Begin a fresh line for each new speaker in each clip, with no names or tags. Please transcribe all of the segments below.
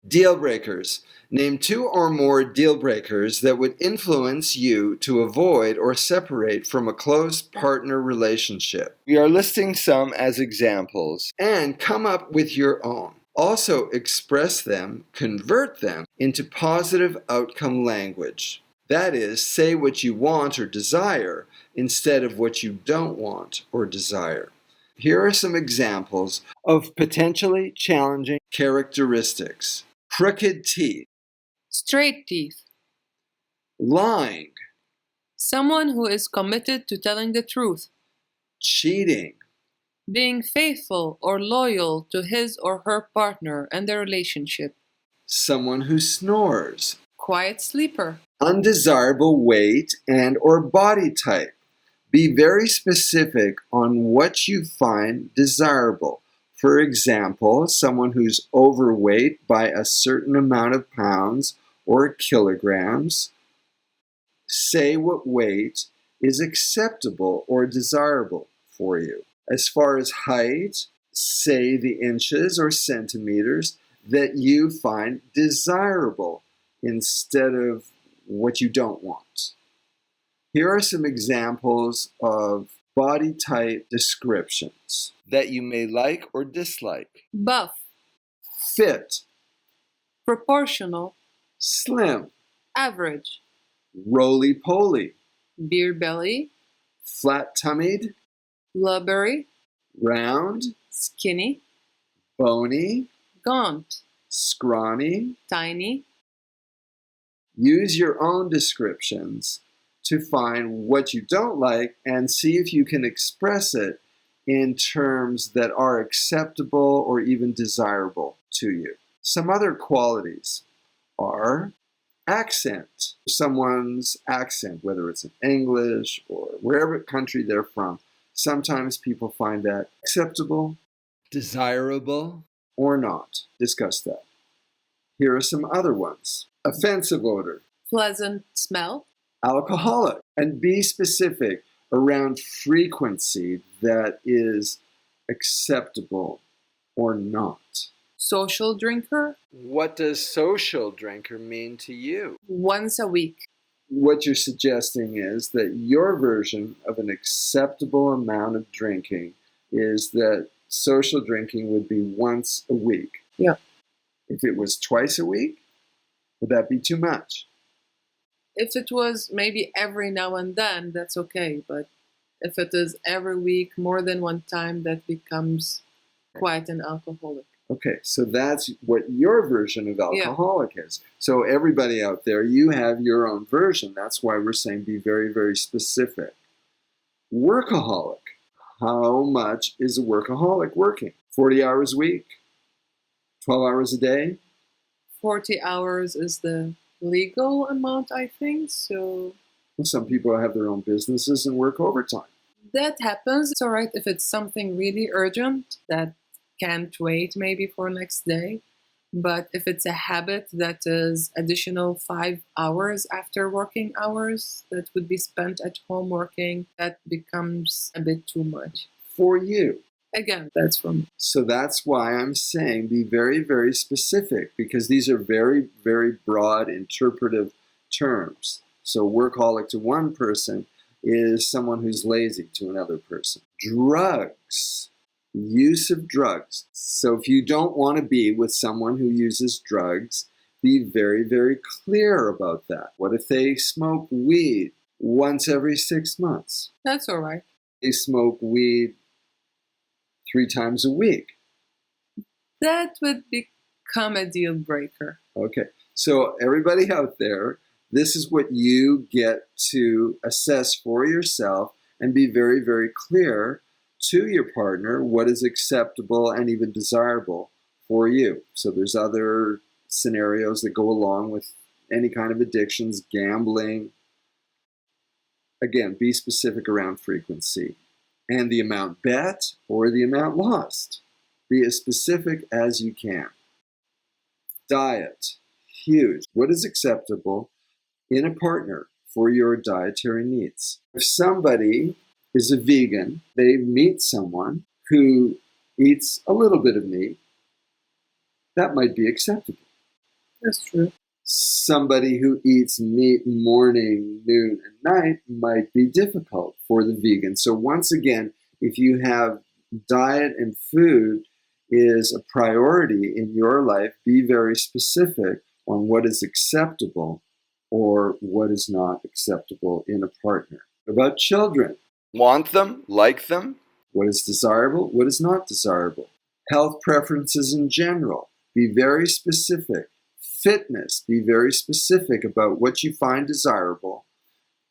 Deal breakers. Name 2 or more deal breakers that would influence you to avoid or separate from a close partner relationship. We are listing some as examples, and come up with your own. Also express them, convert them into positive outcome language. That is, say what you want or desire instead of what you don't want or desire. Here are some examples of potentially challenging characteristics. Crooked teeth,
Straight teeth.
lying,
Someone who is committed to telling the truth.
cheating,
Being faithful or loyal to his or her partner and their relationship.
someone who snores,
Quiet sleeper.
undesirable weight and or body type. Be very specific on what you find desirable. For example, someone who's overweight by a certain amount of pounds or kilograms. Say what weight is acceptable or desirable for you. As far as height, say the inches or centimeters that you find desirable instead of what you don't want. Here are some examples of body type descriptions that you may like or dislike.
Buff.
Fit,
Proportional.
slim,
Average.
roly-poly,
Beer belly.
flat-tummied,
Blubbery.
round,
Skinny.
bony,
Gaunt.
scrawny.
Tiny.
Use your own descriptions to find what you don't like and see if you can express it in terms that are acceptable or even desirable to you. Some other qualities are accent. Someone's accent, whether it's in English or wherever country they're from, sometimes people find that acceptable, desirable, or not. Discuss that. Here are some other ones. Offensive odor,
Pleasant smell.
alcoholic, and be specific around frequency that is acceptable or not.
Social drinker.
What does social drinker mean to you?
Once a week.
What you're suggesting is that your version of an acceptable amount of drinking is that social drinking would be once a week.
Yeah.
If it was twice a week, would that be too much?
If it was maybe every now and then, that's okay. But if it is every week, more than one time, that becomes quite an alcoholic.
Okay, so that's what your version of alcoholic is. So everybody out there, you have your own version. That's why we're saying be very, very specific. Workaholic. How much is a workaholic working? 40 hours a week? 12 hours a day?
40 hours is the legal amount, I think. So
Well, some people have their own businesses and work overtime.
that happens. It's all right if it's something really urgent that can't wait maybe for next day. But if it's a habit that is additional 5 hours after working hours that would be spent at home working, that becomes a bit too much.
For you.
Again, that's from
So that's why I'm saying be very, very specific, because these are very, very broad interpretive terms. So workaholic to one person is someone who's lazy to another person. Drugs. Use of drugs. So if you don't want to be with someone who uses drugs, be very, very clear about that. What if they smoke weed once every 6 months?
that's all right.
They smoke weed 3 times a week.
That would become a deal breaker.
Okay, so everybody out there, this is what you get to assess for yourself and be very, very clear to your partner what is acceptable and even desirable for you. So there's other scenarios that go along with any kind of addictions, gambling. Again, be specific around frequency and the amount bet or the amount lost. Be as specific as you can. Diet, huge. What is acceptable in a partner for your dietary needs? If somebody is a vegan, they meet someone who eats a little bit of meat, that might be acceptable.
That's true.
Somebody who eats meat morning, noon, and night might be difficult for the vegan. So once again, if you have diet and food is a priority in your life, be very specific on what is acceptable or what is not acceptable in a partner. About children, want them, like them, what is desirable, what is not desirable. Health preferences in general, be very specific. Fitness, be very specific about what you find desirable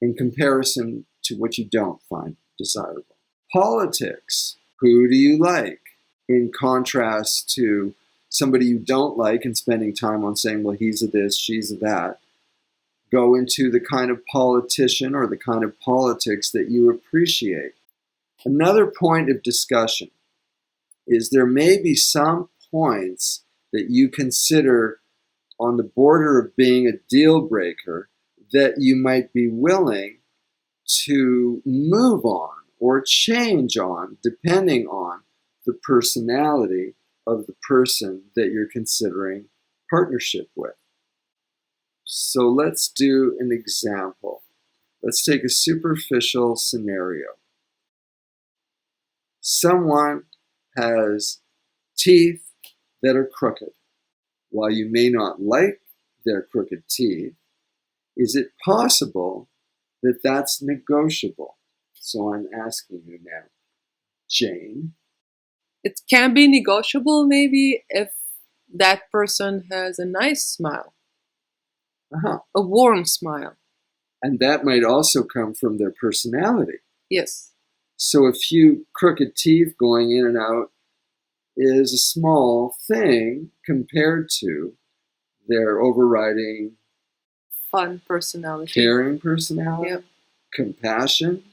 in comparison to what you don't find desirable. Politics, who do you like? In contrast to somebody you don't like and spending time on saying, well, he's a this, she's a that. Go into the kind of politician or the kind of politics that you appreciate. Another point of discussion is there may be some points that you consider on the border of being a deal breaker that you might be willing to move on or change on depending on the personality of the person that you're considering partnership with. So let's do an example. Let's take a superficial scenario. Someone has teeth that are crooked. While you may not like their crooked teeth, is it possible that that's negotiable? So I'm asking you now, Jane.
It can be negotiable maybe if that person has a nice smile, a warm smile.
And that might also come from their personality.
Yes.
So a few crooked teeth going in and out is a small thing compared to their overriding
Fun personality.
caring personality,
Yep.
compassion.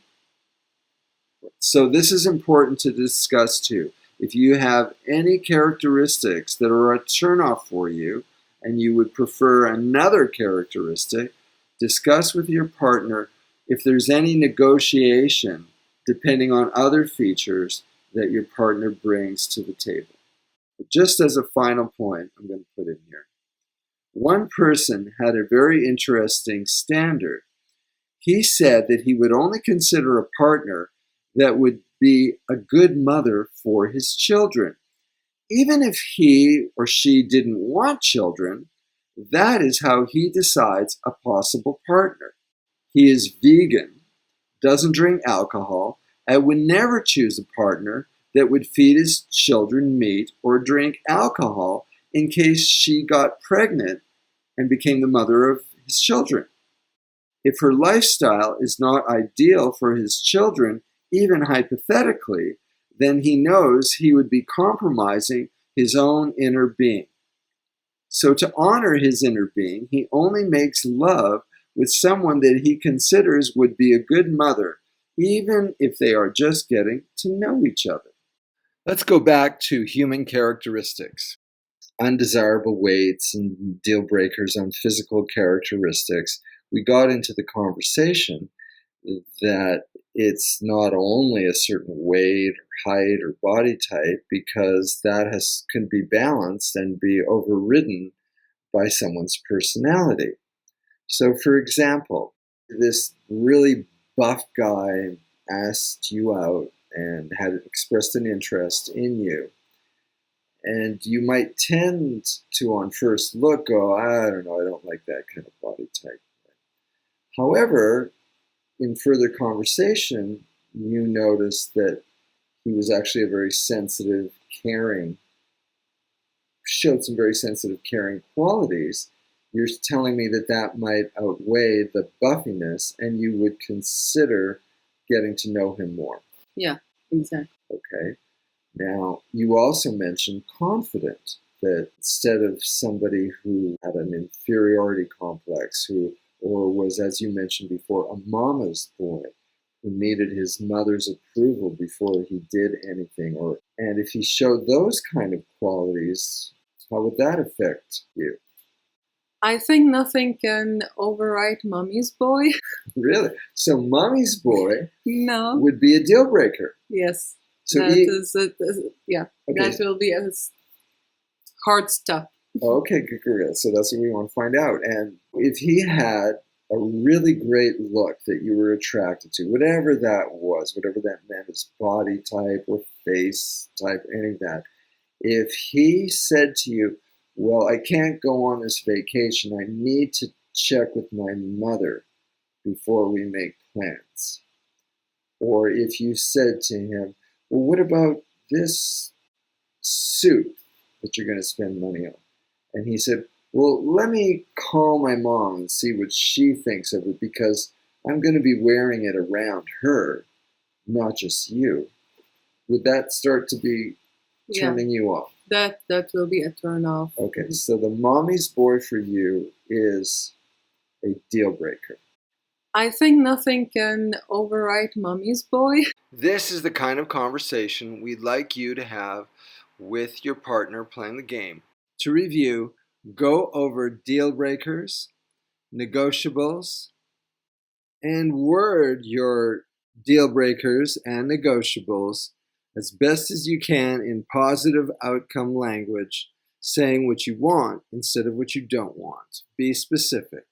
So this is important to discuss too. If you have any characteristics that are a turnoff for you and you would prefer another characteristic, discuss with your partner if there's any negotiation depending on other features that your partner brings to the table. But just as a final point, I'm going to put in here. One person had a very interesting standard. He said that he would only consider a partner that would be a good mother for his children. Even if he or she didn't want children, that is how he decides a possible partner. He is vegan, doesn't drink alcohol, and would never choose a partner that would feed his children meat or drink alcohol in case she got pregnant and became the mother of his children. If her lifestyle is not ideal for his children, even hypothetically, then he knows he would be compromising his own inner being. So to honor his inner being, he only makes love with someone that he considers would be a good mother, even if they are just getting to know each other. Let's go back to human characteristics. Undesirable weights and deal breakers on physical characteristics. We got into the conversation that it's not only a certain weight or height or body type, because that can be balanced and be overridden by someone's personality. So for example, this really buff guy asked you out and had expressed an interest in you. And you might tend to, on first look, go, I don't know, I don't like that kind of body type. However, in further conversation, you notice that he was actually a very sensitive, caring, showed some very sensitive, caring qualities. You're telling me that that might outweigh the buffiness and you would consider getting to know him more.
Yeah, exactly.
Okay. Now, you also mentioned confident, that instead of somebody who had an inferiority complex, or was, as you mentioned before, a mama's boy, who needed his mother's approval before he did anything, and if he showed those kind of qualities, how would that affect you?
I think nothing can override mommy's boy.
Really? So mommy's boy
No.
would be a deal breaker.
Yes.
So
That
okay.
that will be a hard stop.
Okay, good. So that's what we want to find out. And if he had a really great look that you were attracted to, whatever that was, whatever that meant, his body type or face type, any of that, if he said to you, well, I can't go on this vacation, I need to check with my mother before we make plans. Or if you said to him, well, what about this suit that you're going to spend money on? And he said, well, let me call my mom and see what she thinks of it because I'm going to be wearing it around her, not just you. Would that start to be
Yeah,
turning you off?
that will be a turn off.
Okay, so the mommy's boy for you is a deal breaker.
I think nothing can override mommy's boy.
This is the kind of conversation we'd like you to have with your partner playing the game. To review, go over deal breakers, negotiables, and word your deal breakers and negotiables as best as you can in positive outcome language, saying what you want instead of what you don't want. Be specific.